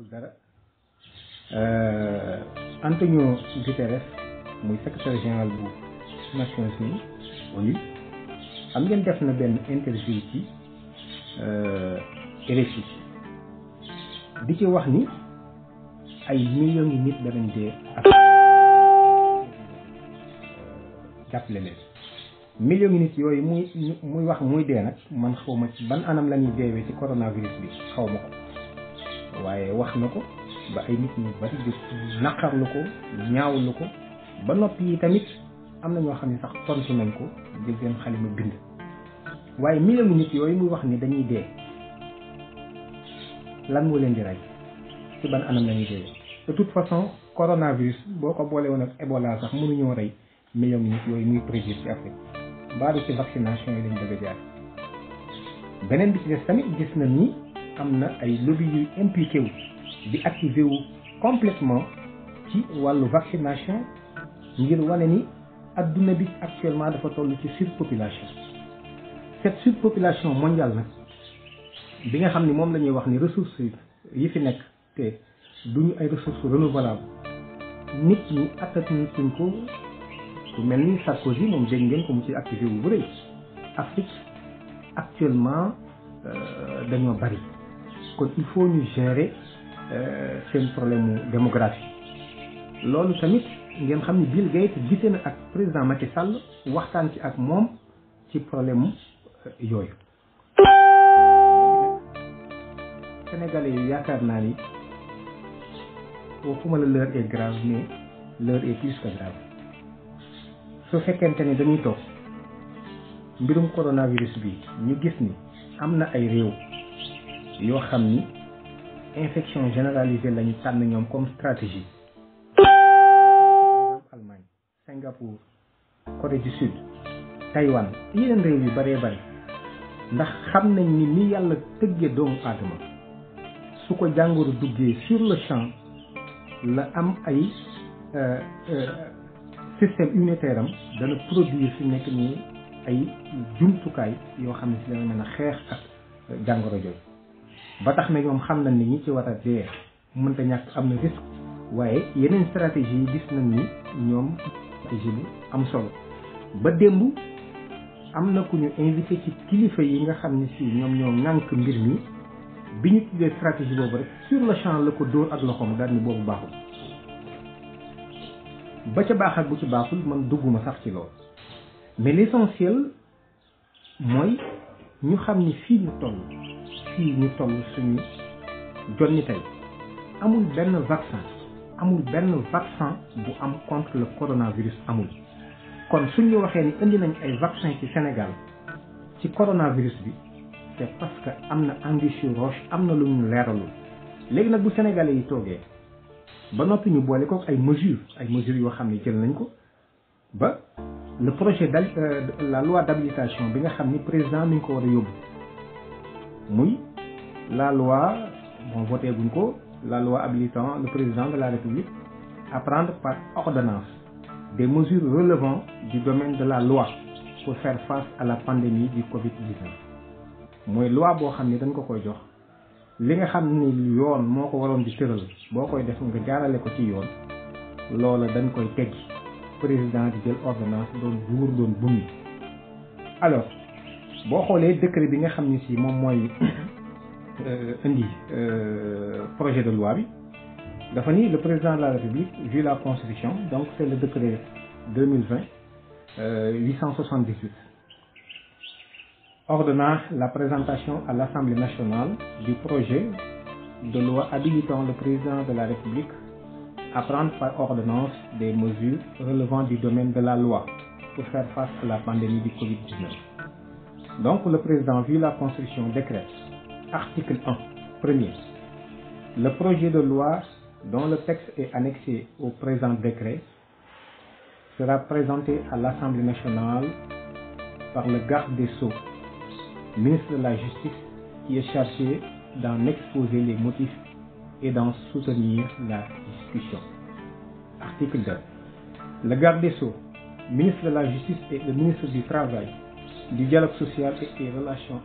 yàggul dara Antonio Guterres muy secrétaire général bu Nations Unies ONU xam ngeen def na benn interview ci RFI di ci wax ni ay millions yi nit danañ dee ak jàppale leen millions yi nit yooyu muy wax muy dee nag man xaw ma ci ban anam la ñuy deewee ci coronavirus bi xaw ma ko waaye wax na ko ba ay nit ñu bari jóg naqarlu ko ñaawlu ko ba noppi yi tamit am na ñoo xam ne sax tontu nañ ko jël seen xalima bind waaye millions yi nit yooyu muy wax ni dañuy dee lan moo leen di rey ci ban anam la ñuy dee de toute façon coronavirus boo ko boole woon ak Ebola sax mënuñoo rey millions yi nit yooyu muy prédire ci Afrique mbaadu ci vaccination yi lañ bëgg a jaar beneen bi ci des tamit gis na ni am na ay lobby yuy impliqué wu di activé wu complètement ci wàllu vaccination ngir wane ni adduna bi actuellement dafa toll ci surpopulation cette surpopulation mondiale nag bi nga xam ni moom la ñuy wax ni ressources yi fi nekk te duñu ay ressources renouvelables nit ñi attatuñ ko ku mel ni Sarkozy moom dégg ngeen ko mu ci activé wu bëri Afrique actuellement dañoo bari kon il faut ñu gérer seen problème démographie loolu tamit ngeen xam ni Bill Gates gisee na ak président Macky Sall waxtaan ci ak moom ci problème yooyu Sénégalais yi yaakaar naa ni waxuma la l'heure est grave mais l'heure est plus que grave su fekkente ni dañuy toog mbirum coronavirus bi ñu gis ni am na ay réew yoo xam ni infection généralisée lañu tànn ñoom comme stratégie par exemple Allemagne Singapour Corée du Sud Taïwan yeneen réew yu bëree bëri ndax xam nañ ni yàlla tëggee doomu aadama su ko jàngoro duggee sur le champ la am ay système immunitaire am dana produire fi nekk nii ay jumtukaay yoo xam ne si dana mën a xeex ak jàngoro jooju ba tax na ñoom xam nañ ni ñi ci war a dee mënta ñàkk am na risque waaye yeneen stratégie yi gis nañ ni ñoom stratégie bu am solo ba démb am na ku ñu invité ci kilifa yi nga xam ne si ñoom ñoo ŋànk mbir mi bi ñu tuddee stratégie boobu rek sur le champ la ko dóor ak loxoom daal ni boobu baaxul ba ca baax ak bu ci baaxul man dugguma sax ci loolu mais l'essentiel mooy ñu xam ni fii ñu toll suñu jonni tey amul benn vaccin bu am contre le coronavirus amul kon suñu waxee ni indi nañ ay vaccin ci Sénégal ci coronavirus bi c'est parce que am na anguille sous roche am na lu ñu leeralul léegi nag bu Sénégalais yi toogee ba noppi ñu boole ko ay mesures yoo xam ne jël nañ ko ba le projet la loi d'habilitation bi nga xam ni président mi ngi ko war a yóbbu muy la loi bon voté guñ ko la loi habilitant le président de la République à prendre par ordonnance des mesures relevant du domaine de la loi pour faire face à la pandémie du Covid-19 mooy loi boo xam ne dañ ko koy jox li nga xam ni yoon moo ko waroon di tëral boo koy def nga jaarale ko ci yoon loola dañ koy teggi président di jël ordonnance doon buur doon bumi alors boo xoolee décret bi nga xam ni si moom mooy indi projet de loi bi dafa ni le président de la République vu la Constitution donc c'est le décret 2020 878 ordonnant la présentation à l'Assemblée nationale du projet de loi habilitant le président de la République à prendre par ordonnance des mesures relevant du domaine de la loi pour faire face à la pandémie du Covid-19. Donc le président, vu la Constitution, décrète, article 1, premier, le projet de loi dont le texte est annexé au présent décret sera présenté à l'Assemblée nationale par le garde des Sceaux, ministre de la Justice, qui est chargé d'en exposer les motifs et d'en soutenir la discussion. Article 2. Le garde des Sceaux, ministre de la Justice et le ministre du Travail, du Dialogue social et des Relations